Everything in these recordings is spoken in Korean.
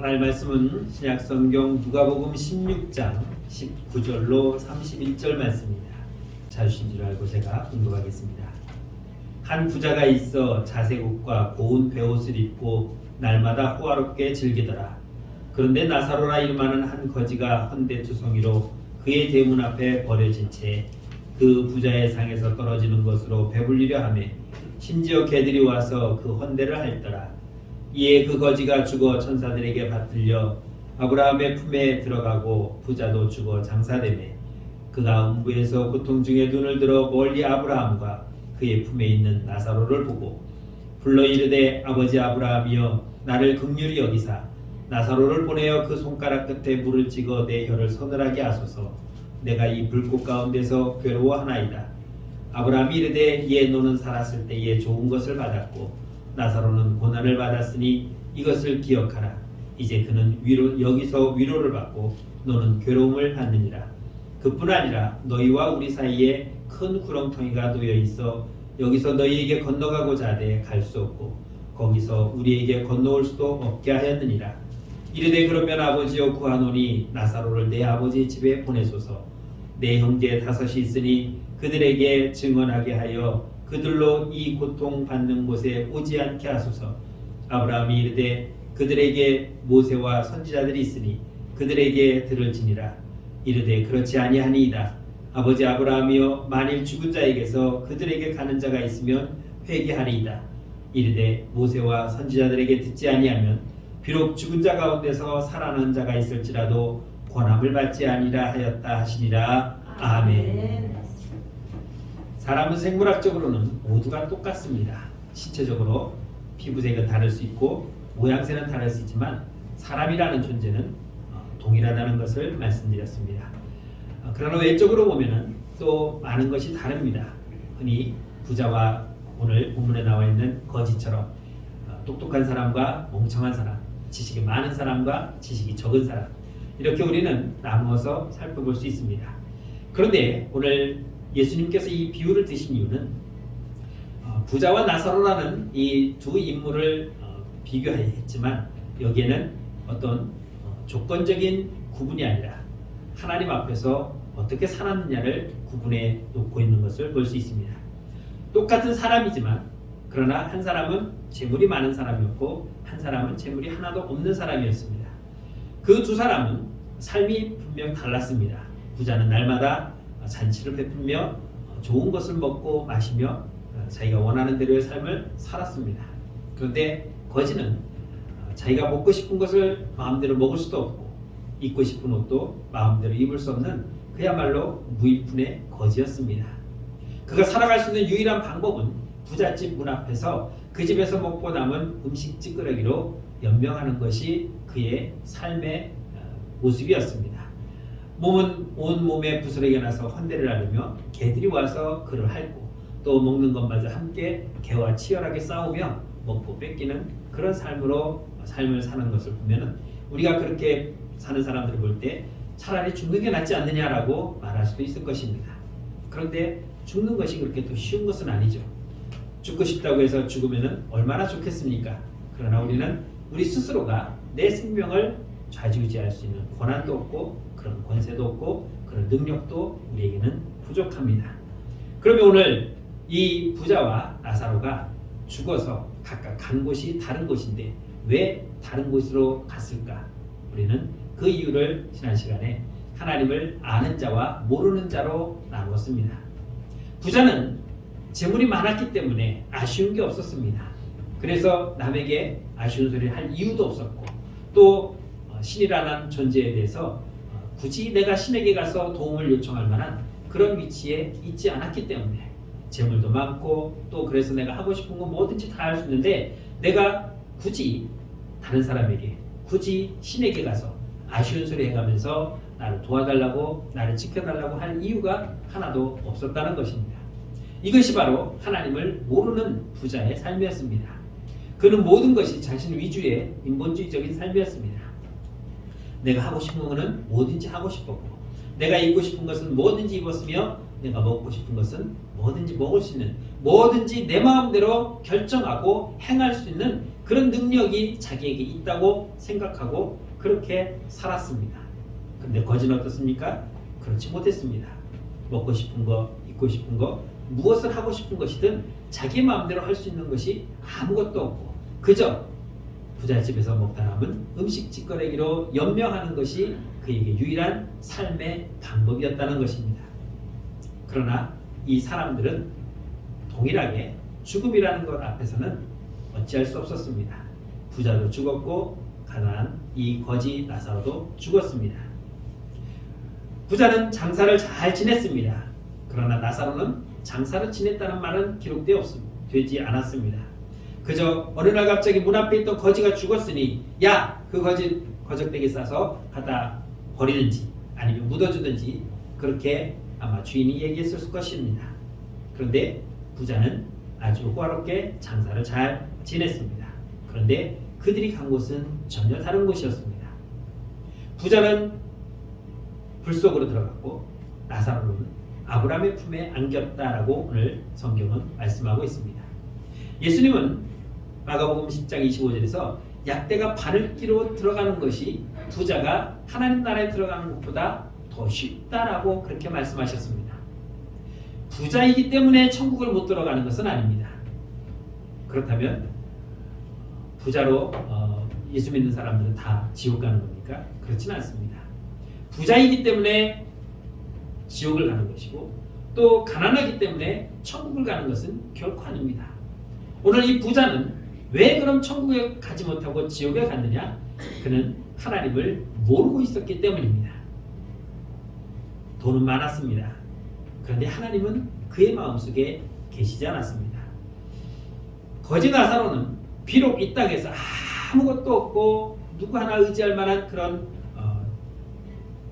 하나님의 말씀은 신약성경 누가복음 16장 19절로 31절 말씀입니다. 찾으신 줄 알고 제가 공독하겠습니다. 한 부자가 있어 자색 옷과 고운 베옷을 입고 날마다 호화롭게 즐기더라. 그런데 나사로라 이름하는 한 거지가 헌데투성이로 그의 대문 앞에 버려진 채 그 부자의 상에서 떨어지는 것으로 배불리려 하며 심지어 개들이 와서 그 헌대를 핥더라. 이에 그 거지가 죽어 천사들에게 받들려 아브라함의 품에 들어가고 부자도 죽어 장사되매 그가 음부에서 고통 중에 눈을 들어 멀리 아브라함과 그의 품에 있는 나사로를 보고 불러 이르되 아버지 아브라함이여 나를 긍휼히 여기사 나사로를 보내어 그 손가락 끝에 물을 찍어 내 혀를 서늘하게 하소서. 내가 이 불꽃 가운데서 괴로워하나이다. 아브라함이 이르되 이에 너는 살았을 때에 좋은 것을 받았고 나사로는 고난을 받았으니 이것을 기억하라. 이제 그는 여기서 위로를 받고 너는 괴로움을 받느니라. 그뿐 아니라 너희와 우리 사이에 큰 구렁텅이가 놓여 있어 여기서 너희에게 건너가고자 하되 갈 수 없고 거기서 우리에게 건너올 수도 없게 하였느니라. 이르되 그러면 아버지여 구하노니 나사로를 내 아버지 집에 보내소서. 내 형제 5이 있으니 그들에게 증언하게 하여 그들로 이 고통받는 곳에 오지 않게 하소서. 아브라함이 이르되 그들에게 모세와 선지자들이 있으니 그들에게 들을지니라. 이르되 그렇지 아니하니이다. 아버지 아브라함이여 만일 죽은 자에게서 그들에게 가는 자가 있으면 회개하리이다. 이르되 모세와 선지자들에게 듣지 아니하면 비록 죽은 자 가운데서 살아난 자가 있을지라도 권함을 받지 아니라 하였다 하시니라. 아멘. 사람은 생물학적으로는 모두가 똑같습니다. 신체적으로 피부색은 다를 수 있고 모양새는 다를 수 있지만 사람이라는 존재는 동일하다는 것을 말씀드렸습니다. 그러나 외적으로 보면은 또 많은 것이 다릅니다. 흔히 부자와 오늘 본문에 나와 있는 거지처럼 똑똑한 사람과 멍청한 사람, 지식이 많은 사람과 지식이 적은 사람, 이렇게 우리는 나누어서 살펴볼 수 있습니다. 그런데 오늘 예수님께서 이 비유를 드신 이유는 부자와 나사로라는 이 두 인물을 비교했지만 여기에는 어떤 조건적인 구분이 아니라 하나님 앞에서 어떻게 살았느냐를 구분해 놓고 있는 것을 볼 수 있습니다. 똑같은 사람이지만 그러나 한 사람은 재물이 많은 사람이었고 한 사람은 재물이 하나도 없는 사람이었습니다. 그 두 사람은 삶이 분명 달랐습니다. 부자는 날마다 잔치를 베풀며 좋은 것을 먹고 마시며 자기가 원하는 대로의 삶을 살았습니다. 그런데 거지는 자기가 먹고 싶은 것을 마음대로 먹을 수도 없고 입고 싶은 옷도 마음대로 입을 수 없는 그야말로 무일푼의 거지였습니다. 그가 살아갈 수 있는 유일한 방법은 부잣집 문 앞에서 그 집에서 먹고 남은 음식 찌끄러기로 연명하는 것이 그의 삶의 모습이었습니다. 몸은 온 몸에 부스러기가 나서 헌대를 하려며 개들이 와서 그를 핥고 또 먹는 것마저 함께 개와 치열하게 싸우며 먹고 뺏기는 그런 삶을 사는 것을 보면은 우리가 그렇게 사는 사람들을 볼 때 차라리 죽는 게 낫지 않느냐라고 말할 수도 있을 것입니다. 그런데 죽는 것이 그렇게 또 쉬운 것은 아니죠. 죽고 싶다고 해서 죽으면은 얼마나 좋겠습니까? 그러나 우리는 우리 스스로가 내 생명을 좌지우지할 수 있는 권한도 없고 그런 권세도 없고 그런 능력도 우리에게는 부족합니다. 그러면 오늘 이 부자와 나사로가 죽어서 각각 간 곳이 다른 곳인데 왜 다른 곳으로 갔을까? 우리는 그 이유를 지난 시간에 하나님을 아는 자와 모르는 자로 나누었습니다. 부자는 재물이 많았기 때문에 아쉬운 게 없었습니다. 그래서 남에게 아쉬운 소리를 할 이유도 없었고 또 신이라는 존재에 대해서 굳이 내가 신에게 가서 도움을 요청할 만한 그런 위치에 있지 않았기 때문에 재물도 많고 또 그래서 내가 하고 싶은 거 뭐든지 다 할 수 있는데 내가 굳이 다른 사람에게 굳이 신에게 가서 아쉬운 소리 해가면서 나를 도와달라고 나를 지켜달라고 할 이유가 하나도 없었다는 것입니다. 이것이 바로 하나님을 모르는 부자의 삶이었습니다. 그는 모든 것이 자신 위주의 인본주의적인 삶이었습니다. 내가 하고 싶은 것은 뭐든지 하고 싶었고 내가 입고 싶은 것은 뭐든지 입었으며 내가 먹고 싶은 것은 뭐든지 먹을 수 있는, 뭐든지 내 마음대로 결정하고 행할 수 있는 그런 능력이 자기에게 있다고 생각하고 그렇게 살았습니다. 그런데 거지는 어떻습니까? 그렇지 못했습니다. 먹고 싶은 거, 입고 싶은 거, 무엇을 하고 싶은 것이든 자기 마음대로 할 수 있는 것이 아무것도 없고 그저 부잣집에서 먹다 남은 음식 찌꺼내기로 연명하는 것이 그에게 유일한 삶의 방법이었다는 것입니다. 그러나 이 사람들은 동일하게 죽음이라는 것 앞에서는 어찌할 수 없었습니다. 부자도 죽었고 가난한 이 거지 나사로도 죽었습니다. 부자는 장사를 잘 지냈습니다. 그러나 나사로는 장사를 지냈다는 말은 기록되지 않았습니다. 그저 어느 날 갑자기 문 앞에 있던 거지가 죽었으니 야, 그 거지 거적대기 싸서 갖다 버리든지 아니면 묻어주든지 그렇게 아마 주인이 얘기했을 것입니다. 그런데 부자는 아주 호화롭게 장사를 잘 지냈습니다. 그런데 그들이 간 곳은 전혀 다른 곳이었습니다. 부자는 불 속으로 들어갔고 나사로는 아브라함의 품에 안겼다라고 오늘 성경은 말씀하고 있습니다. 예수님은 마가복음 10장 25절에서 약대가 바늘기로 들어가는 것이 부자가 하나님 나라에 들어가는 것보다 더 쉽다라고 그렇게 말씀하셨습니다. 부자이기 때문에 천국을 못 들어가는 것은 아닙니다. 그렇다면 부자로 예수 믿는 사람들은 다 지옥 가는 겁니까? 그렇지는 않습니다. 부자이기 때문에 지옥을 가는 것이고 또 가난하기 때문에 천국을 가는 것은 결코 아닙니다. 오늘 이 부자는 왜 그럼 천국에 가지 못하고 지옥에 갔느냐? 그는 하나님을 모르고 있었기 때문입니다. 돈은 많았습니다. 그런데 하나님은 그의 마음속에 계시지 않았습니다. 거지 나사로는 비록 이 땅에서 아무것도 없고 누구 하나 의지할 만한 그런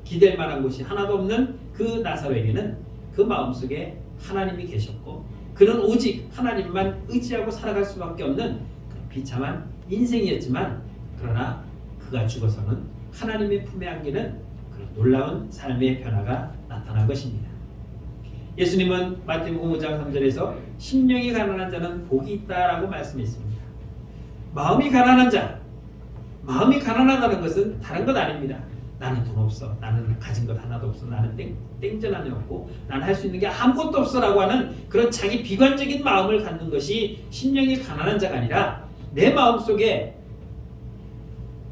기댈 만한 곳이 하나도 없는 그 나사로에게는 그 마음속에 하나님이 계셨고 그는 오직 하나님만 의지하고 살아갈 수밖에 없는 비참한 인생이었지만 그러나 그가 죽어서는 하나님의 품에 안기는 그런 놀라운 삶의 변화가 나타난 것입니다. 예수님은 마태복음 5장 3절에서 심령이 가난한 자는 복이 있다라고 말씀했습니다. 마음이 가난한 자, 마음이 가난하다는 것은 다른 것 아닙니다. 나는 돈 없어, 나는 가진 것 하나도 없어, 나는 땡전함이 없고 나는 할 수 있는 게 아무것도 없어 라고 하는 그런 자기 비관적인 마음을 갖는 것이 심령이 가난한 자가 아니라 내 마음속에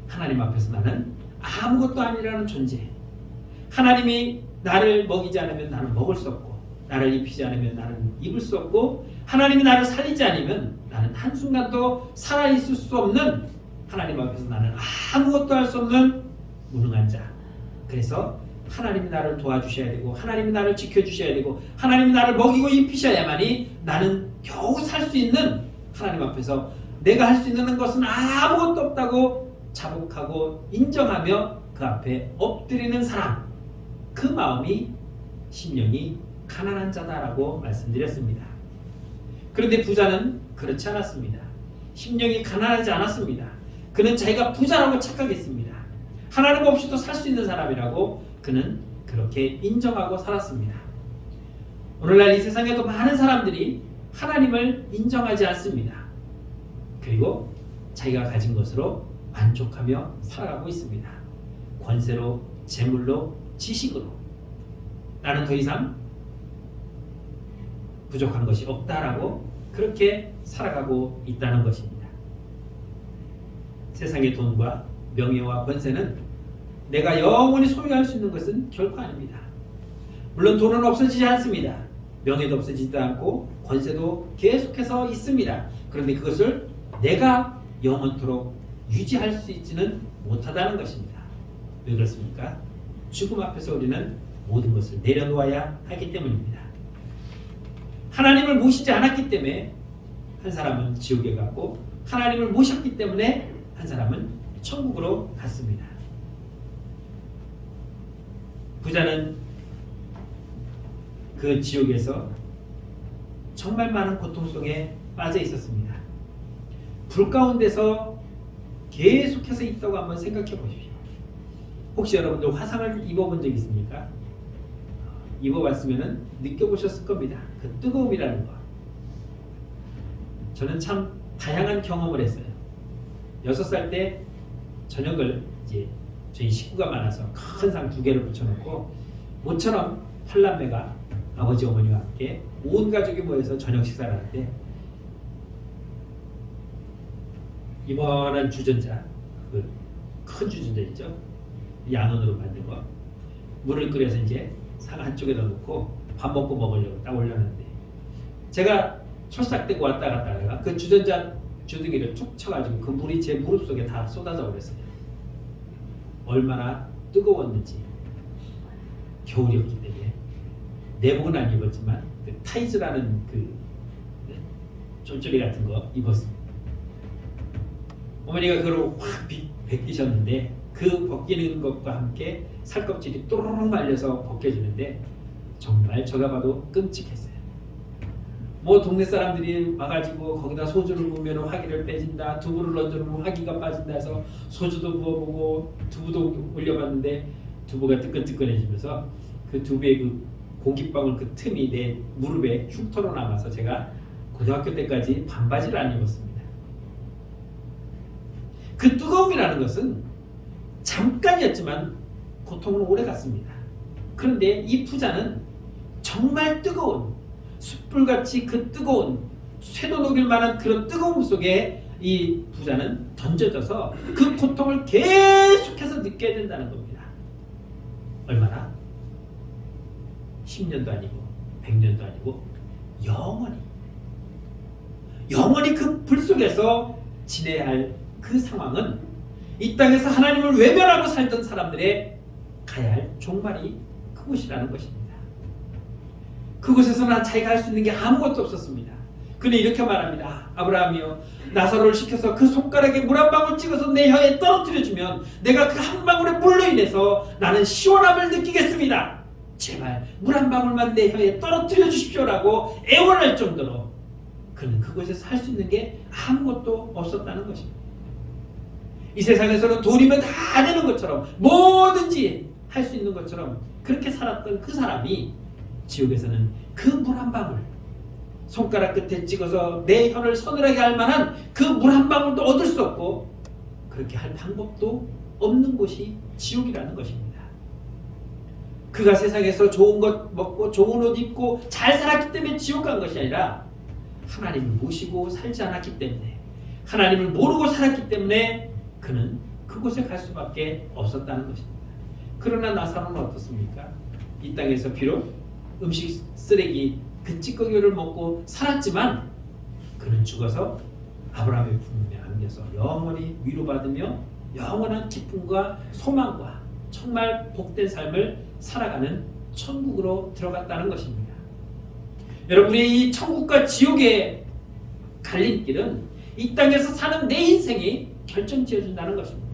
하나님 앞에서 나는 아무것도 아니라는 존재, 하나님이 나를 먹이지 않으면 나는 먹을 수 없고 나를 입히지 않으면 나는 입을 수 없고 하나님이 나를 살리지 않으면 나는 한순간도 살아있을 수 없는 하나님 앞에서 나는 아무것도 할 수 없는 무능한 자. 그래서 하나님이 나를 도와주셔야 되고 하나님이 나를 지켜주셔야 되고 하나님이 나를 먹이고 입히셔야만이 나는 겨우 살 수 있는 하나님 앞에서 내가 할 수 있는 것은 아무것도 없다고 자복하고 인정하며 그 앞에 엎드리는 사람, 그 마음이 심령이 가난한 자다라고 말씀드렸습니다. 그런데 부자는 그렇지 않았습니다. 심령이 가난하지 않았습니다. 그는 자기가 부자라고 착각했습니다. 하나님 없이도 살 수 있는 사람이라고 그는 그렇게 인정하고 살았습니다. 오늘날 이 세상에도 많은 사람들이 하나님을 인정하지 않습니다. 그리고 자기가 가진 것으로 만족하며 살아가고 있습니다. 권세로, 재물로, 지식으로 나는 더 이상 부족한 것이 없다라고 그렇게 살아가고 있다는 것입니다. 세상의 돈과 명예와 권세는 내가 영원히 소유할 수 있는 것은 결코 아닙니다. 물론 돈은 없어지지 않습니다. 명예도 없어지지도 않고 권세도 계속해서 있습니다. 그런데 그것을 내가 영원토록 유지할 수 있지는 못하다는 것입니다. 왜 그렇습니까? 죽음 앞에서 우리는 모든 것을 내려놓아야 하기 때문입니다. 하나님을 모시지 않았기 때문에 한 사람은 지옥에 갔고 하나님을 모셨기 때문에 한 사람은 천국으로 갔습니다. 부자는 그 지옥에서 정말 많은 고통 속에 빠져 있었습니다. 불 가운데서 계속해서 있다고 한번 생각해 보십시오. 혹시 여러분들 화상을 입어본 적 있습니까? 입어봤으면 느껴보셨을 겁니다. 그 뜨거움이라는 거. 저는 참 다양한 경험을 했어요. 6살 때 저녁을 이제 저희 식구가 많아서 큰 상 2개를 붙여놓고 모처럼 8남매가 아버지 어머니와 함께 온 가족이 모여서 저녁 식사를 하는데 이만한 주전자, 그 큰 주전자 있죠? 양은으로 만든 거 물을 끓여서 이제 상 한쪽에다 놓고 밥 먹고 먹으려고 딱 올려놨는데 제가 철삭대고 왔다 갔다 하다가 그 주전자 주둥이를 툭 쳐가지고 그 물이 제 무릎 속에 다 쏟아져 버렸어요. 얼마나 뜨거웠는지. 겨울이었기 때문에 내복은 안 입었지만 그 타이즈라는 그 쫄쫄이 같은 거 입었습니다. 어머니가 그걸 확 벗기셨는데 그 벗기는 것과 함께 살껍질이 또르륵 말려서 벗겨지는데 정말 제가 봐도 끔찍했어요. 뭐 동네 사람들이 와가지고 거기다 소주를 부으면 화기를 빼진다, 두부를 얹어놓으면 화기가 빠진다 해서 소주도 부어보고 두부도 올려봤는데 두부가 뜨끈뜨끈해지면서 그 두부의 그 공기방울 그 틈이 내 무릎에 흉터로 남아서 제가 고등학교 때까지 반바지를 안 입었습니다. 그 뜨거움이라는 것은 잠깐이었지만 고통은 오래 갔습니다. 그런데 이 부자는 정말 뜨거운 숯불같이 그 뜨거운 쇠도 녹일 만한 그런 뜨거움 속에 이 부자는 던져져서 그 고통을 계속해서 느껴야 된다는 겁니다. 얼마나? 10년도 아니고 100년도 아니고 영원히 그 불 속에서 지내야 할 그 상황은 이 땅에서 하나님을 외면하고 살던 사람들의 가야 할 종말이 그곳이라는 것입니다. 그곳에서는 자기가 할 수 있는 게 아무것도 없었습니다. 그는 이렇게 말합니다. 아브라함이여, 나사로를 시켜서 그 손가락에 물 한 방울 찍어서 내 혀에 떨어뜨려주면 내가 그 한 방울의 물로 인해서 나는 시원함을 느끼겠습니다. 제발 물 한 방울만 내 혀에 떨어뜨려 주십시오라고 애원할 정도로 그는 그곳에서 할 수 있는 게 아무것도 없었다는 것입니다. 이 세상에서는 돈이면 다 되는 것처럼 뭐든지 할 수 있는 것처럼 그렇게 살았던 그 사람이 지옥에서는 그 물 한 방울, 손가락 끝에 찍어서 내 혀를 서늘하게 할 만한 그 물 한 방울도 얻을 수 없고 그렇게 할 방법도 없는 곳이 지옥이라는 것입니다. 그가 세상에서 좋은 것 먹고 좋은 옷 입고 잘 살았기 때문에 지옥 간 것이 아니라 하나님을 모시고 살지 않았기 때문에, 하나님을 모르고 살았기 때문에 그는 그곳에 갈 수밖에 없었다는 것입니다. 그러나 나사로는 어떻습니까? 이 땅에서 비록 음식 쓰레기 그 찌꺼기를 먹고 살았지만 그는 죽어서 아브라함의 품에 안겨서 영원히 위로받으며 영원한 기쁨과 소망과 정말 복된 삶을 살아가는 천국으로 들어갔다는 것입니다. 여러분의 이 천국과 지옥의 갈림길은 이 땅에서 사는 내 인생이 결정지어준다는 것입니다.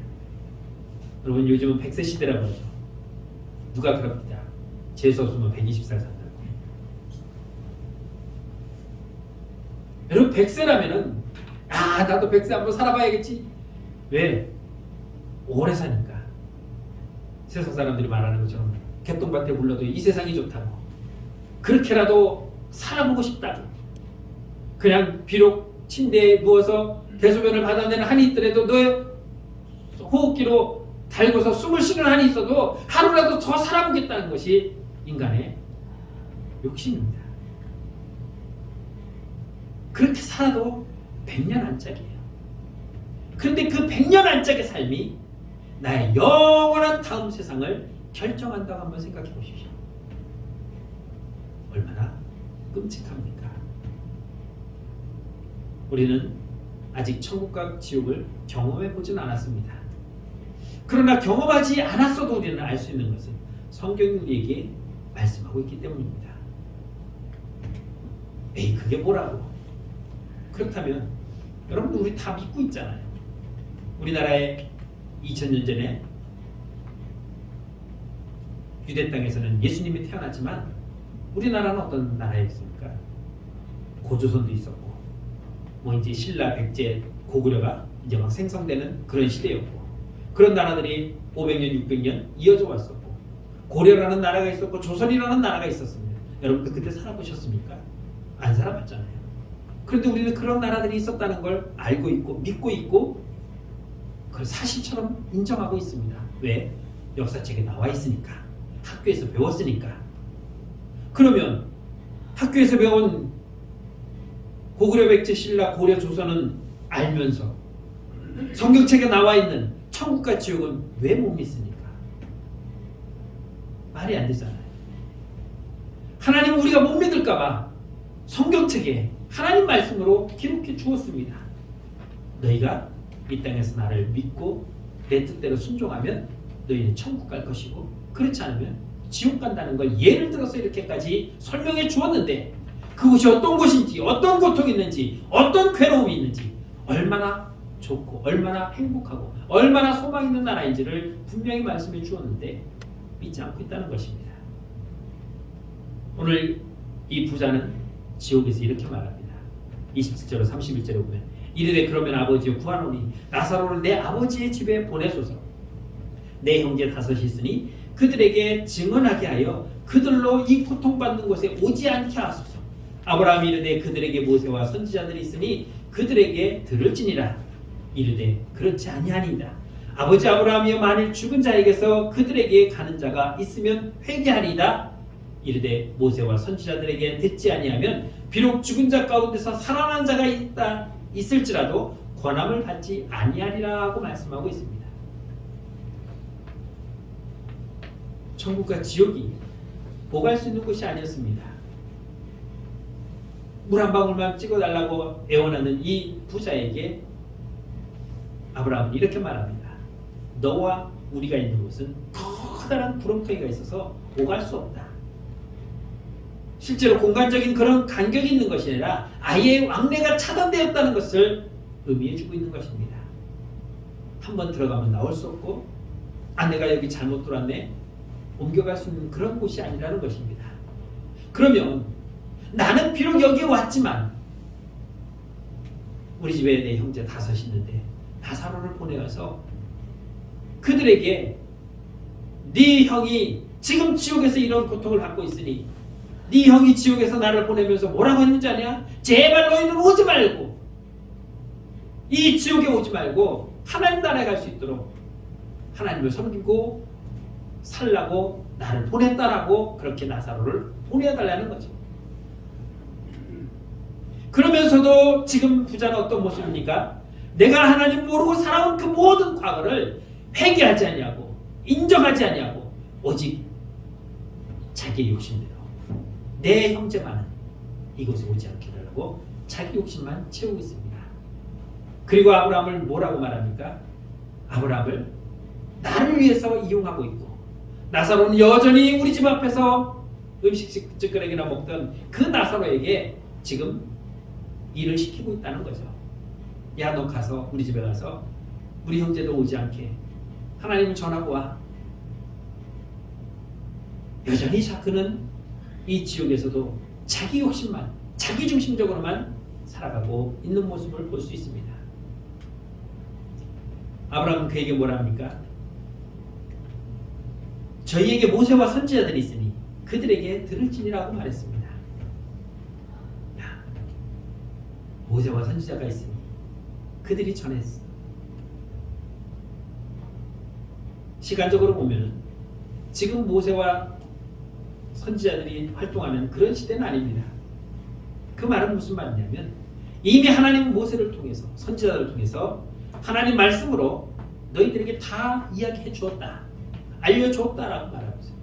여러분 요즘은 100세 시대라고 하죠. 누가 그럽니다. 재수 없으면 120살 산다고. 여러분 100세라면은 나도 100세 한번 살아봐야겠지. 왜? 오래 사니까. 세상 사람들이 말하는 것처럼 개똥밭에 굴러도 이 세상이 좋다고, 그렇게라도 살아보고 싶다고, 그냥 비록 침대에 누워서 대소변을 받아내는 한이 있더라도 너의 호흡기로 달고서 숨을 쉬는 한이 있어도 하루라도 더 살아보겠다는 것이 인간의 욕심입니다. 그렇게 살아도 100년 안짝이에요. 그런데 그 100년 안짝의 삶이 나의 영원한 다음 세상을 결정한다고 한번 생각해 보십시오. 얼마나 끔찍합니까? 우리는 아직 천국과 지옥을 경험해 보진 않았습니다. 그러나 경험하지 않았어도 우리는 알 수 있는 것은 성경이 우리에게 말씀하고 있기 때문입니다. 에이 그게 뭐라고? 그렇다면 여러분 우리 다 믿고 있잖아요. 우리나라에 2000년 전에 유대 땅에서는 예수님이 태어났지만 우리나라는 어떤 나라였습니까? 고조선도 있었고 뭐 이제 신라, 백제, 고구려가 이제 막 생성되는 그런 시대였고, 그런 나라들이 500년, 600년 이어져 왔었고, 고려라는 나라가 있었고 조선이라는 나라가 있었습니다. 여러분들 그때 살아보셨습니까? 안 살아봤잖아요. 그런데 우리는 그런 나라들이 있었다는 걸 알고 있고 믿고 있고 그걸 사실처럼 인정하고 있습니다. 왜? 역사책에 나와 있으니까. 학교에서 배웠으니까. 그러면 학교에서 배운 고구려 백제 신라 고려 조선은 알면서 성경책에 나와 있는 천국과 지옥은 왜 못 믿습니까? 말이 안 되잖아요. 하나님은 우리가 못 믿을까봐 성경책에 하나님 말씀으로 기록해 주었습니다. 너희가 이 땅에서 나를 믿고 내 뜻대로 순종하면 너희는 천국 갈 것이고 그렇지 않으면 지옥 간다는 걸 예를 들어서 이렇게까지 설명해 주었는데 그곳이 어떤 곳인지 어떤 고통이 있는지 어떤 괴로움이 있는지 얼마나 좋고 얼마나 행복하고 얼마나 소망 있는 나라인지를 분명히 말씀해 주었는데 믿지 않고 있다는 것입니다. 오늘 이 부자는 지옥에서 이렇게 말합니다. 27절로 31절에 보면 이르되 그러면 아버지여 구하노니 나사로를 내 아버지의 집에 보내소서. 내 형제 다섯이 있으니 그들에게 증언하게 하여 그들로 이 고통받는 곳에 오지 않게 하소서. 아브라함이 이르되 그들에게 모세와 선지자들이 있으니 그들에게 들을지니라. 이르되 그렇지 아니하니이다. 아버지 아브라함이여 만일 죽은 자에게서 그들에게 가는 자가 있으면 회개하리이다. 이르되 모세와 선지자들에게 듣지 아니하면 비록 죽은 자 가운데서 살아난 자가 있을지라도 권함을 받지 아니하리라 하고 말씀하고 있습니다. 천국과 지옥이 오갈 수 있는 곳이 아니었습니다. 물 한 방울만 찍어달라고 애원하는 이 부자에게 아브라함은 이렇게 말합니다. 너와 우리가 있는 곳은 커다란 구렁텅이가 있어서 오갈 수 없다. 실제로 공간적인 그런 간격이 있는 것이 아니라 아예 왕래가 차단되었다는 것을 의미해주고 있는 것입니다. 한번 들어가면 나올 수 없고 내가 여기 잘못 들어왔네 옮겨갈 수 있는 그런 곳이 아니라는 것입니다. 그러면 나는 비록 여기에 왔지만 우리 집에 내 형제 다섯이 있는데 나사로를 보내어서 그들에게 네 형이 지금 지옥에서 이런 고통을 받고 있으니 네 형이 지옥에서 나를 보내면서 뭐라고 했는지 아냐? 제발 너희는 오지 말고 이 지옥에 오지 말고 하나님 나라에 갈 수 있도록 하나님을 섬기고 살라고 나를 보냈다라고 그렇게 나사로를 보내달라는 거죠. 그러면서도 지금 부자는 어떤 모습입니까? 내가 하나님 모르고 살아온 그 모든 과거를 회개하지 아니하고 인정하지 아니하고 오직 자기 욕심대로 내 형제만은 이곳에 오지 않게 하려고 자기 욕심만 채우고 있습니다. 그리고 아브라함을 뭐라고 말합니까? 아브라함을 나를 위해서 이용하고 있고 나사로는 여전히 우리 집 앞에서 음식 찌끄레기나 먹던 그 나사로에게 지금 일을 시키고 있다는 거죠. 야, 너 가서 우리 집에 가서 우리 형제도 오지 않게 하나님을 전하고 와. 여전히 그는 이 지옥에서도 자기 욕심만 자기 중심적으로만 살아가고 있는 모습을 볼 수 있습니다. 아브라함은 그에게 뭐라 합니까? 저희에게 모세와 선지자들이 있으니 그들에게 들을지니라고 말했습니다. 야, 모세와 선지자가 있으니 그들이 전했어. 시간적으로 보면 지금 모세와 선지자들이 활동하는 그런 시대는 아닙니다. 그 말은 무슨 말이냐면 이미 하나님은 모세를 통해서 선지자들을 통해서 하나님 말씀으로 너희들에게 다 이야기해 주었다. 알려주었다라고 말하고 있어요.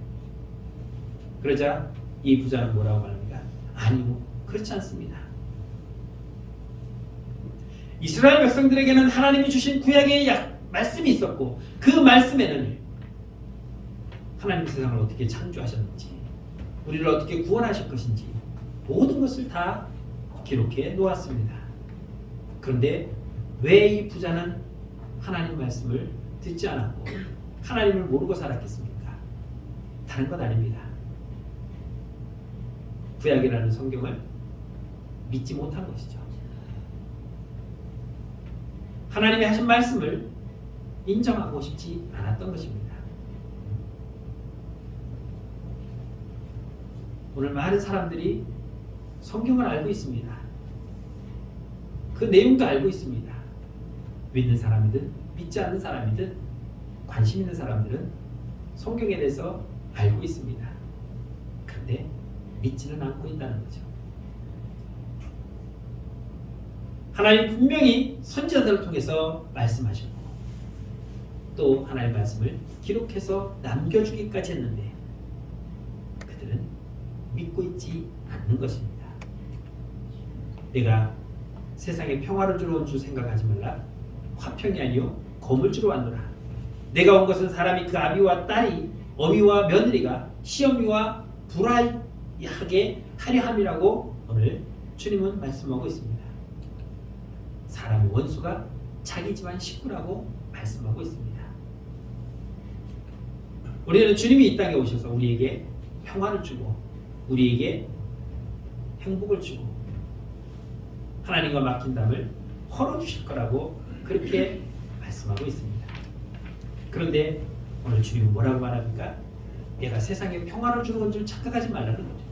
그러자 이 부자는 뭐라고 말합니까? 아니요, 그렇지 않습니다. 이스라엘 백성들에게는 하나님이 주신 구약의 말씀이 있었고 그 말씀에는 하나님 세상을 어떻게 창조하셨는지 우리를 어떻게 구원하실 것인지 모든 것을 다 기록해 놓았습니다. 그런데 왜 이 부자는 하나님 말씀을 듣지 않았고 하나님을 모르고 살았겠습니까? 다른 것 아닙니다. 구약이라는 성경을 믿지 못한 것이죠. 하나님이 하신 말씀을 인정하고 싶지 않았던 것입니다. 오늘 많은 사람들이 성경을 알고 있습니다. 그 내용도 알고 있습니다. 믿는 사람이든 믿지 않는 사람이든 관심 있는 사람들은 성경에 대해서 알고 있습니다. 그런데 믿지는 않고 있다는 거죠. 하나님 분명히 선지자들을 통해서 말씀하셨고 또 하나님의 말씀을 기록해서 남겨주기까지 했는데 그들은 믿고 있지 않는 것입니다. 내가 세상에 평화를 주러 온 줄 생각하지 말라. 화평이 아니요 검을 주러 왔노라. 내가 온 것은 사람이 그 아비와 딸이 어미와 며느리가 시어미와 불화하게 하려 함이라고 오늘 주님은 말씀하고 있습니다. 사람의 원수가 자기 집안 식구라고 말씀하고 있습니다. 우리는 주님이 이 땅에 오셔서 우리에게 평화를 주고 우리에게 행복을 주고 하나님과 맡긴 담을 헐어주실 거라고 그렇게 말씀하고 있습니다. 그런데 오늘 주님은 뭐라고 말합니까? 내가 세상에 평화를 주는 줄 착각하지 말라는 거죠.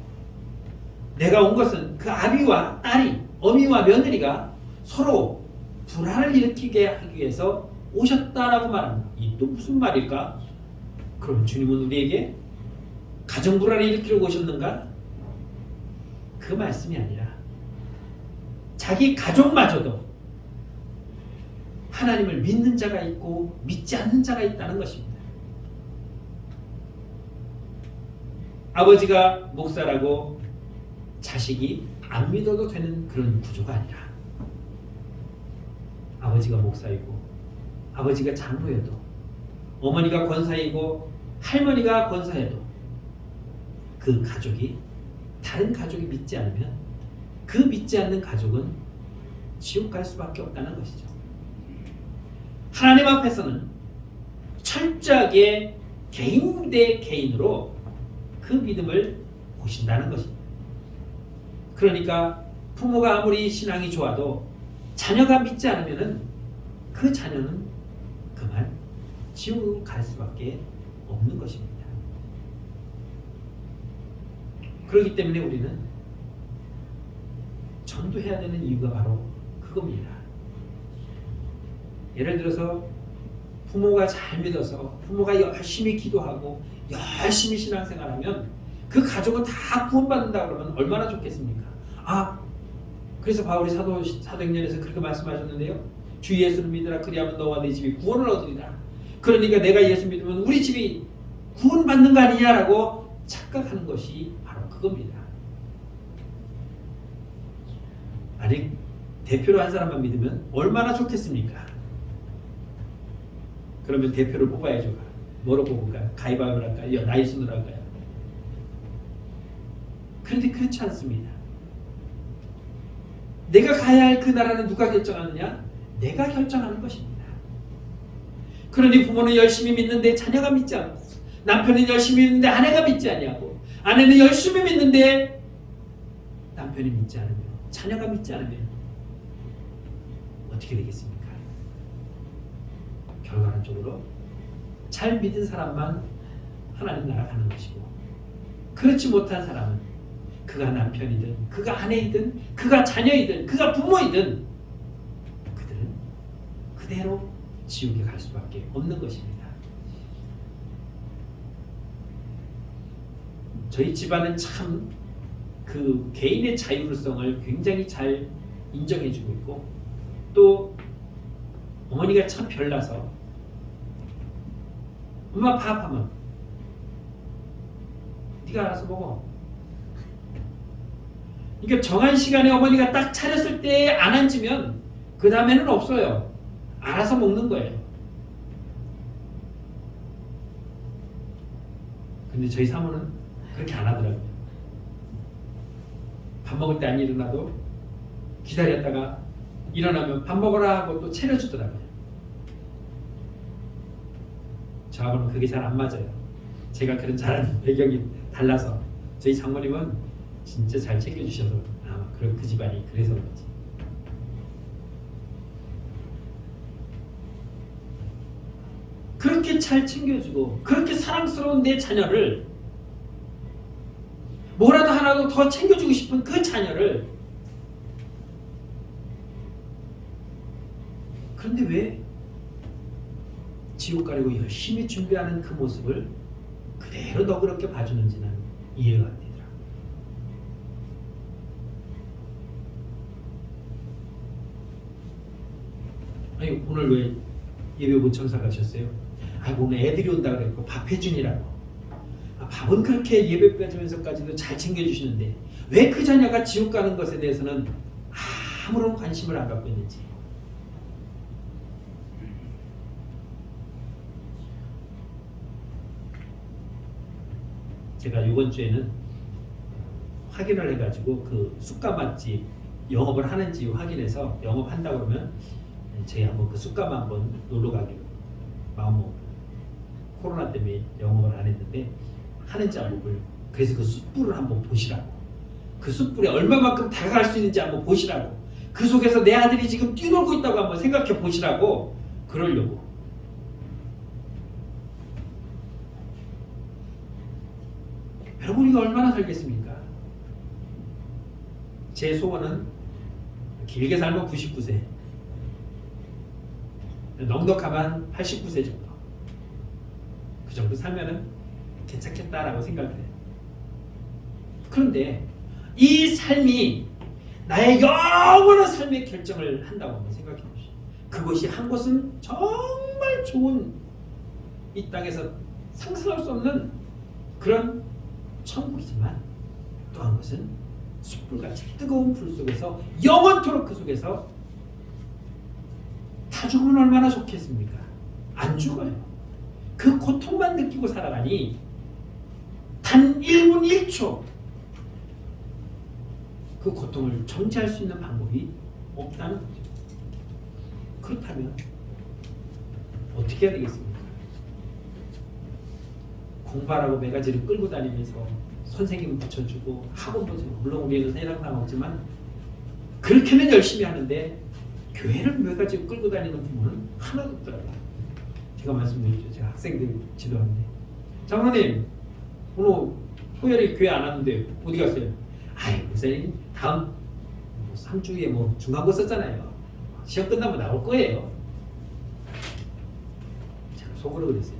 내가 온 것은 그 아비와 딸이 어미와 며느리가 서로 불화를 일으키게 하기 위해서 오셨다라고 말합니다. 이 또 무슨 말일까? 그럼 주님은 우리에게 가정 불화를 일으키려고 오셨는가? 그 말씀이 아니라 자기 가족마저도 하나님을 믿는 자가 있고 믿지 않는 자가 있다는 것입니다. 아버지가 목사라고 자식이 안 믿어도 되는 그런 구조가 아니라 아버지가 목사이고 아버지가 장로여도 어머니가 권사이고 할머니가 권사여도 그 가족이 다른 가족이 믿지 않으면 그 믿지 않는 가족은 지옥 갈 수밖에 없다는 것이죠. 하나님 앞에서는 철저하게 개인 대 개인으로 그 믿음을 보신다는 것입니다. 그러니까 부모가 아무리 신앙이 좋아도 자녀가 믿지 않으면 그 자녀는 그만 지옥을 갈 수밖에 없는 것입니다. 그렇기 때문에 우리는 전도해야 되는 이유가 바로 그겁니다. 예를 들어서 부모가 잘 믿어서 부모가 열심히 기도하고 열심히 신앙생활하면 그 가족은 다 구원받는다 그러면 얼마나 좋겠습니까? 그래서 바울이 사도행전에서 그렇게 말씀하셨는데요. 주 예수를 믿으라 그리하면 너와 네 집이 구원을 얻으리라. 그러니까 내가 예수 믿으면 우리 집이 구원받는 거 아니냐라고 착각하는 것이 바로 그겁니다. 아니 대표로 한 사람만 믿으면 얼마나 좋겠습니까? 그러면 대표를 뽑아야죠. 뭐로 뽑을까요? 가위바위보를 할까요? 나이 순으로 할까요? 그런데 그렇지 않습니다. 내가 가야 할 그 나라는 누가 결정하느냐? 내가 결정하는 것입니다. 그러니 부모는 열심히 믿는데 자녀가 믿지 않고 남편은 열심히 믿는데 아내가 믿지 아니하고 아내는 열심히 믿는데 남편이 믿지 않으며 자녀가 믿지 않으면 어떻게 되겠습니까? 결과론적으로 잘 믿은 사람만 하나님 나라 가는 것이고 그렇지 못한 사람은 그가 남편이든 그가 아내이든 그가 자녀이든 그가 부모이든 그들은 그대로 지옥에 갈 수밖에 없는 것입니다. 저희 집안은 참 그 개인의 자율성을 굉장히 잘 인정해주고 있고 또 어머니가 참 별나서 엄마 밥 하면 네가 알아서 먹어. 그러니까 정한 시간에 어머니가 딱 차렸을 때 안 앉으면 그 다음에는 없어요. 알아서 먹는 거예요. 근데 저희 사모는 그렇게 안 하더라고요. 밥 먹을 때 안 일어나도 기다렸다가 일어나면 밥 먹으라 하고 또 차려주더라고요. 저하고는 그게 잘 안 맞아요. 제가 그런 잘하는 배경이 달라서 저희 장모님은 진짜 잘 챙겨주셔서 아마 그 집안이 그래서 그런지. 그렇게 잘 챙겨주고 그렇게 사랑스러운 내 자녀를 뭐라도 하나도 더 챙겨주고 싶은 그 자녀를, 그런데 왜 지옥 가려고 열심히 준비하는 그 모습을 그대로 너그럽게 봐주는지는 이해가 안 되더라. 아니, 오늘 왜 예배 못 참석하셨어요? 아이고, 오늘 애들이 온다 그랬고 밥 해주니라고. 밥은 그렇게 예배 빼주면서까지도 잘 챙겨주시는데 왜 그 자녀가 지옥 가는 것에 대해서는 아무런 관심을 안 갖고 있는지. 제가 이번 주에는 확인을 해가지고 그 쑥가 맛집 영업을 하는지 확인해서 영업한다 그러면 저희 한번 그 쑥가마 한번 놀러 가기로 마음먹고, 코로나 때문에 영업을 안 했는데 하는지 한번 보려고. 그래서 그 숯불을 한번 보시라고, 그 숯불에 얼마만큼 다가갈 수 있는지 한번 보시라고, 그 속에서 내 아들이 지금 뛰놀고 있다고 한번 생각해 보시라고 그러려고. 여러분, 우리가 얼마나 살겠습니까? 제 소원은 길게 살면 99세, 넉넉하면 89세 정도, 그 정도 살면은 괜찮겠다라고 생각을 해요. 그런데 이 삶이 나의 영원한 삶의 결정을 한다고 한번 생각해 보시죠. 그것이 한 곳은 정말 좋은, 이 땅에서 상상할 수 없는 그런 천국이지만, 또 한 곳은 숯불같이 뜨거운 불 속에서 영원토록 그 속에서 다 죽으면 얼마나 좋겠습니까? 안 죽어요. 그 고통만 느끼고 살아가니 단 1분 1초 그 고통을 정지할 수 있는 방법이 없다는 거죠. 그렇다면 어떻게 해야 되겠습니까? 공부하라고 매가지를 끌고 다니면서 선생님 붙여주고 학원 보세요. 물론 우리는 세상상 없지만 그렇게는 열심히 하는데 교회를 매가지를 끌고 다니는 부모는 하나도 없더라고요. 제가 말씀드렸죠. 제가 학생들 지도하는데, 장로님 오늘 토요일에 교회 안 왔는데 어디 갔어요? 아이, 목사님 다음 3주에 뭐 중간고 썼잖아요. 시험 끝나면 나올 거예요. 제가 속으로 그랬어요.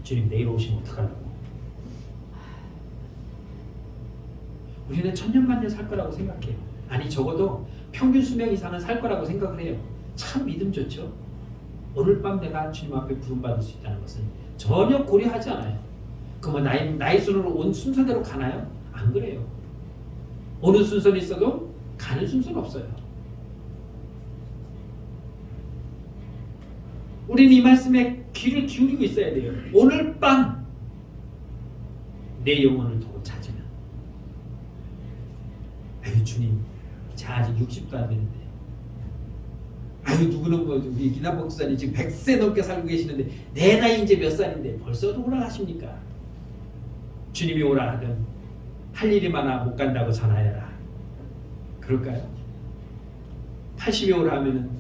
주님 내일 오시면 어떡하려고. 우리는 천년만년 살 거라고 생각해요. 아니, 적어도 평균 수명 이상은 살 거라고 생각을 해요. 참 믿음 좋죠. 오늘 밤 내가 주님 앞에 부름받을 수 있다는 것은 전혀 고려하지 않아요. 그러면 나이 순으로 온 순서대로 가나요? 안 그래요. 어느 순서는 있어도 가는 순서는 없어요. 우리는 이 말씀에 귀를 기울이고 있어야 돼요. 오늘 밤 내 영혼을 두고 찾으면, 아유 주님, 저 아직 60도 안 되는데, 아유 누구는 뭐 우리 기남 목사님 지금 100세 넘게 살고 계시는데 내 나이 이제 몇 살인데 벌써도 오라가십니까? 주님이 오라 하든 할 일이 많아 못 간다고 전하여라. 그럴까요? 80이 오라 하면은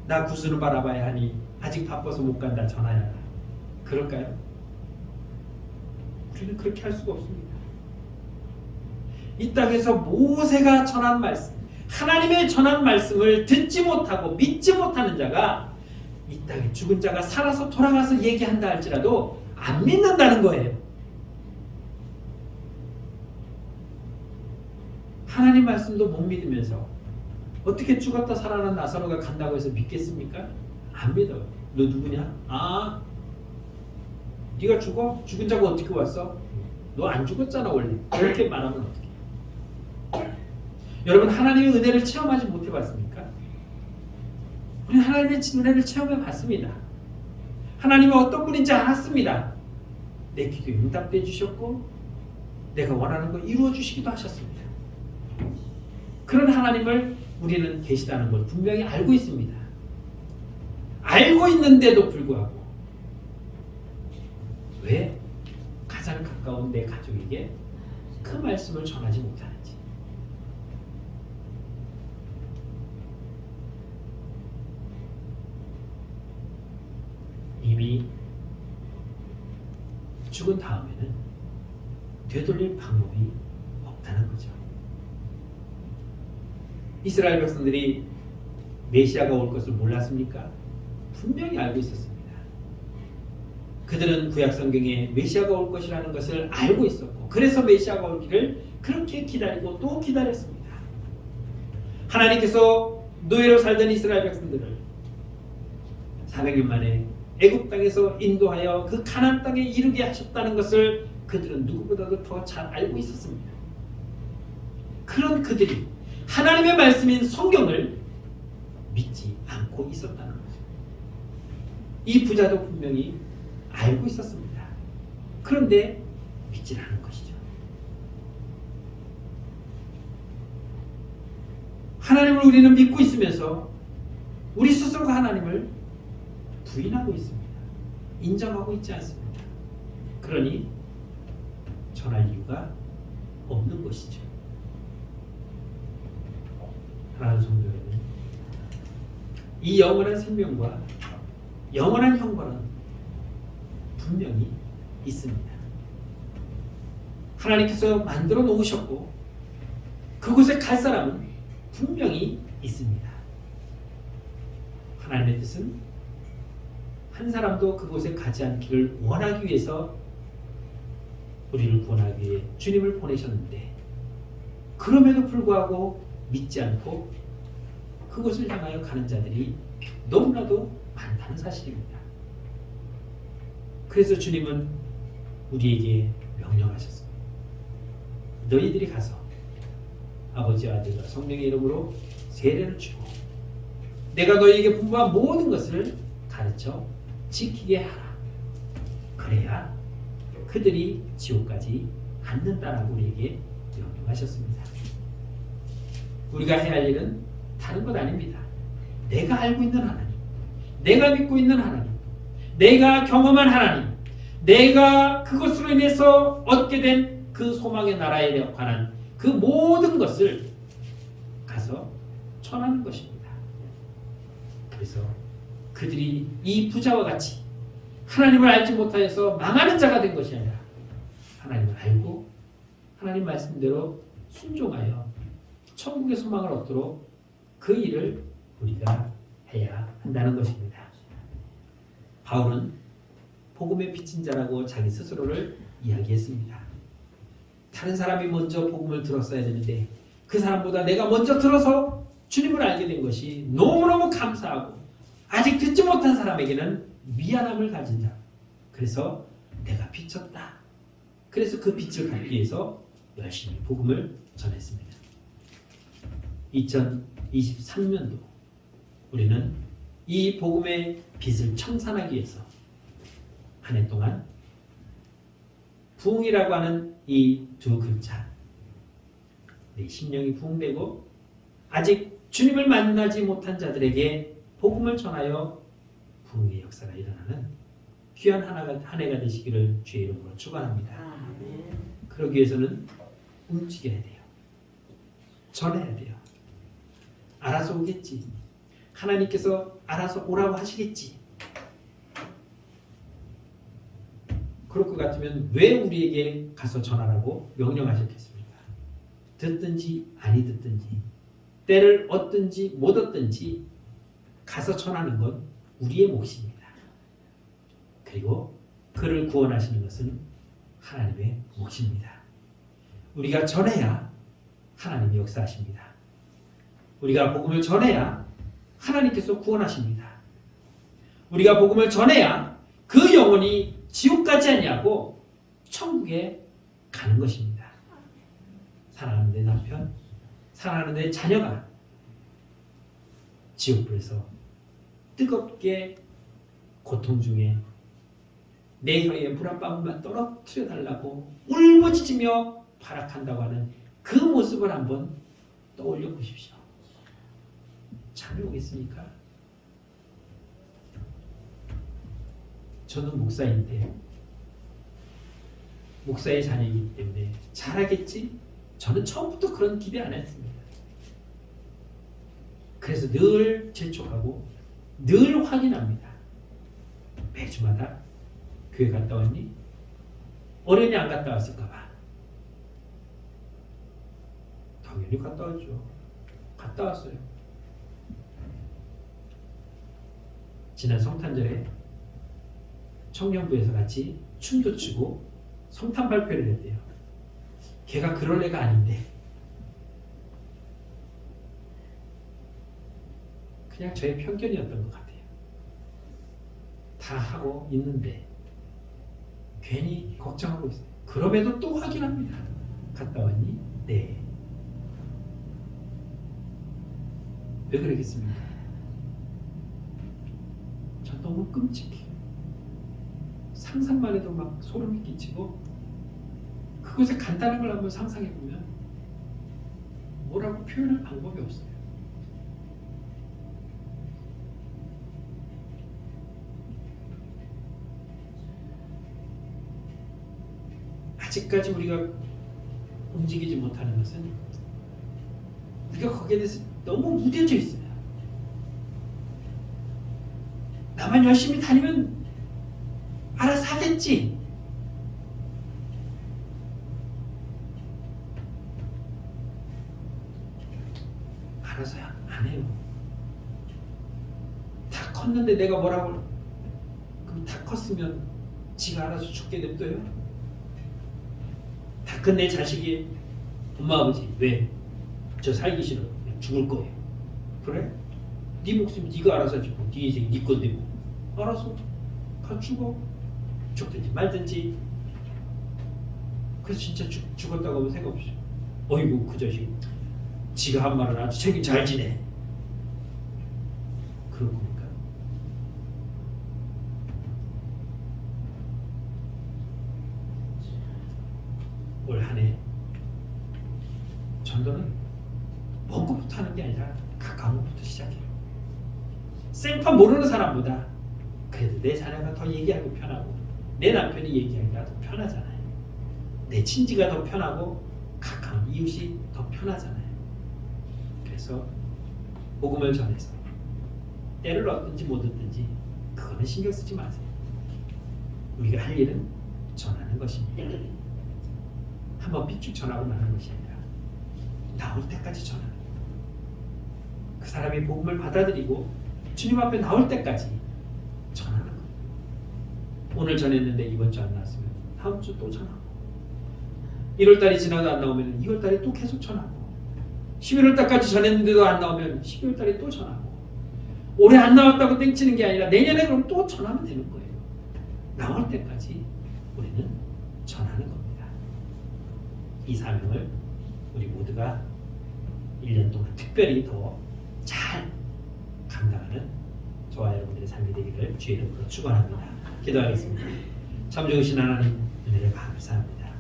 나 구슬을 바라봐야 하니 아직 바빠서 못 간다 전하여라. 그럴까요? 우리는 그렇게 할 수가 없습니다. 이 땅에서 모세가 전한 말씀, 하나님의 전한 말씀을 듣지 못하고 믿지 못하는 자가 이 땅에 죽은 자가 살아서 돌아가서 얘기한다 할지라도 안 믿는다는 거예요. 하나님 말씀도 못 믿으면서 어떻게 죽었다 살아난 나사로가 간다고 해서 믿겠습니까? 안 믿어요. 너 누구냐? 아, 네가 죽어? 죽은 자가 어떻게 왔어? 너 안 죽었잖아 원래. 그렇게 말하면 어떡해? 여러분, 하나님의 은혜를 체험하지 못해봤습니까? 우리는 하나님의 은혜를 체험해봤습니다. 하나님은 어떤 분인지 알았습니다. 내 기도에 응답해 주셨고 내가 원하는 거 이루어 주시기도 하셨습니다. 그런 하나님을 우리는 계시다는 걸 분명히 알고 있습니다. 알고 있는데도 불구하고 왜 가장 가까운 내 가족에게 그 말씀을 전하지 못하는지. 이미 죽은 다음에는 되돌릴 방법이 없다는 거죠. 이스라엘 백성들이 메시아가 올 것을 몰랐습니까? 분명히 알고 있었습니다. 그들은 구약 성경에 메시아가 올 것이라는 것을 알고 있었고, 그래서 메시아가 올기를 그렇게 기다리고 또 기다렸습니다. 하나님께서 노예로 살던 이스라엘 백성들을 400년 만에 애굽 땅에서 인도하여 그 가나안 땅에 이르게 하셨다는 것을 그들은 누구보다도 더 잘 알고 있었습니다. 그런 그들이 하나님의 말씀인 성경을 믿지 않고 있었다는 거죠. 이 부자도 분명히 알고 있었습니다. 그런데 믿지 않은 것이죠. 하나님을 우리는 믿고 있으면서 우리 스스로가 하나님을 부인하고 있습니다. 인정하고 있지 않습니다. 그러니 전할 이유가 없는 것이죠. 하나님 성도 여러분, 이 영원한 생명과 영원한 형벌은 분명히 있습니다. 하나님께서 만들어 놓으셨고 그곳에 갈 사람은 분명히 있습니다. 하나님의 뜻은 한 사람도 그곳에 가지 않기를 원하기 위해서 우리를 구원하기 위해 주님을 보내셨는데, 그럼에도 불구하고 믿지 않고 그곳을 향하여 가는 자들이 너무나도 많다는 사실입니다. 그래서 주님은 우리에게 명령하셨습니다. 너희들이 가서 아버지와 아들과 성령의 이름으로 세례를 주고 내가 너희에게 분부한 모든 것을 가르쳐 지키게 하라. 그래야 그들이 지옥까지 않는다라고 우리에게 명령하셨습니다. 우리가 해야 할 일은 다른 것 아닙니다. 내가 알고 있는 하나님, 내가 믿고 있는 하나님, 내가 경험한 하나님, 내가 그것으로 인해서 얻게 된 그 소망의 나라에 관한 그 모든 것을 가서 전하는 것입니다. 그래서 그들이 이 부자와 같이 하나님을 알지 못하여서 망하는 자가 된 것이 아니라 하나님을 알고 하나님 말씀대로 순종하여 천국의 소망을 얻도록 그 일을 우리가 해야 한다는 것입니다. 바울은 복음의 빚진 자라고 자기 스스로를 이야기했습니다. 다른 사람이 먼저 복음을 들었어야 되는데 그 사람보다 내가 먼저 들어서 주님을 알게 된 것이 너무너무 감사하고 아직 듣지 못한 사람에게는 미안함을 가진 자. 그래서 내가 빚졌다. 그래서 그 빚을 갚기 위해서 열심히 복음을 전했습니다. 2023년도 우리는 이 복음의 빚을 청산하기 위해서 한 해 동안 부흥이라고 하는 이 두 글자, 내 심령이 부흥되고 아직 주님을 만나지 못한 자들에게 복음을 전하여 부흥의 역사가 일어나는 귀한 한 해가 되시기를 주의 이름으로 축원합니다. 그러기 위해서는 움직여야 돼요. 전해야 돼요. 알아서 오겠지. 하나님께서 알아서 오라고 하시겠지. 그럴 것 같으면 왜 우리에게 가서 전하라고 명령하셨겠습니까? 듣든지 아니 듣든지, 때를 얻든지 못 얻든지 가서 전하는 건 우리의 몫입니다. 그리고 그를 구원하시는 것은 하나님의 몫입니다. 우리가 전해야 하나님이 역사하십니다. 우리가 복음을 전해야 하나님께서 구원하십니다. 우리가 복음을 전해야 그 영혼이 지옥 가지 않냐고 천국에 가는 것입니다. 사랑하는 내 남편, 사랑하는 내 자녀가 지옥불에서 뜨겁게 고통 중에 내 혀에 물 한 방울만 떨어뜨려 달라고 울부짖으며 발악한다고 하는 그 모습을 한번 떠올려 보십시오. 참이 오겠습니까? 저는 목사인데 목사의 자녀이기 때문에 잘하겠지? 저는 처음부터 그런 기대 안 했습니다. 그래서 늘 재촉하고 늘 확인합니다. 매주마다 교회 갔다 왔니? 어른이 안 갔다 왔을까 봐. 당연히 갔다 왔죠. 갔다 왔어요. 지난 성탄절에 청년부에서 같이 춤도 추고 성탄 발표를 했대요. 걔가 그럴 애가 아닌데 그냥 저의 편견이었던 것 같아요. 다 하고 있는데 괜히 걱정하고 있어요. 그럼에도 또 확인합니다. 갔다 왔니? 네. 왜 그러겠습니까? 전 너무 끔찍해요. 상상만 해도 막 소름이 끼치고 그곳에 간다는 걸 한번 상상해 보면 뭐라고 표현할 방법이 없어요. 아직까지 우리가 움직이지 못하는 것은 우리가 거기에 대해서 너무 무뎌져 있어요. 나만 열심히 다니면 알아서 하겠지. 알아서 안 해요. 다 컸는데 내가 뭐라고 그럼 다 컸으면 지가 알아서 죽게 냅둬요? 다 큰 내 자식이 엄마 아버지 왜? 저 살기 싫어. 그냥 죽을 거예요. 그래? 네 목숨 네가 알아서 죽고 네 인생 네 건데 뭐. 알아서 가 죽어. 죽든지 말든지. 그래서 진짜 죽었다고 하면 생각 없이 어이구 그 자식 지가 한 말을 아주 책임 잘 지네. 그런 겁니까? 올 한 해 전도는 먼 것부터 하는 게 아니라 가까운 것부터 시작해요. 생판 모르는 사람보다 그래도 내 자녀가 더 얘기하기 편하고 내 남편이 얘기하기가 더 편하잖아요. 내 친지가 더 편하고 가까운 이웃이 더 편하잖아요. 그래서 복음을 전해서 때를 얻든지 못 얻든지 그거는 신경 쓰지 마세요. 우리가 할 일은 전하는 것입니다. 한번 삐쭉 전하고 마는 것이 아니라 나올 때까지 전하는 거예요. 그 사람이 복음을 받아들이고 주님 앞에 나올 때까지 전하는 거예요. 오늘 전했는데 이번 주 안 나왔으면 다음 주 또 전하고 1월달이 지나도 안 나오면 2월달에 또 계속 전하고 11월달까지 전했는데도 안 나오면 12월달에 또 전하고 올해 안 나왔다고 땡치는 게 아니라 내년에 그럼 또 전하면 되는 거예요. 나올 때까지 우리는 전하는 겁니다. 이 사명을 우리 모두가 1년 동안 특별히 더 잘 감당하는 저와 여러분들의 삶이 되기를 주의 이름으로 축원합니다. 기도하겠습니다. 참 좋으신 하나님 은혜를 감사합니다.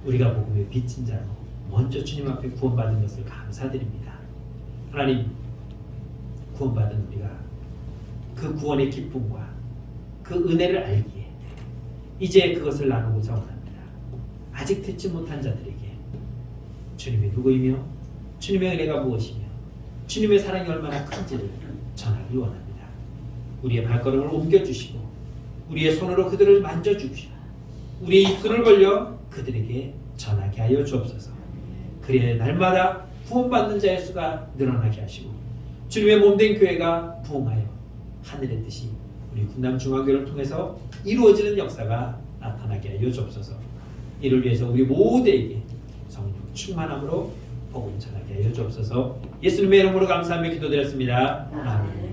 우리가 복음의 빚진 자로 먼저 주님 앞에 구원받은 것을 감사드립니다. 하나님 구원받은 우리가 그 구원의 기쁨과 그 은혜를 알기에 이제 그것을 나누고자 원합니다. 아직 듣지 못한 자들에게 주님이 누구이며 주님의 은혜가 무엇이며 주님의 사랑이 얼마나 큰지를 전하기 원합니다. 우리의 발걸음을 옮겨주시고 우리의 손으로 그들을 만져주시고 우리의 입술을 벌려 그들에게 전하게 하여 주옵소서. 그래야 날마다 구원받는 자의 수가 늘어나게 하시고 주님의 몸된 교회가 부흥하여 하늘의 뜻이 우리 군남중앙교회를 통해서 이루어지는 역사가 나타나게 하여 주옵소서. 이를 위해서 우리 모두에게 성령 충만함으로 복음 전하게 하여 주옵소서. 예수님의 이름으로 감사하며 기도드렸습니다. 아멘.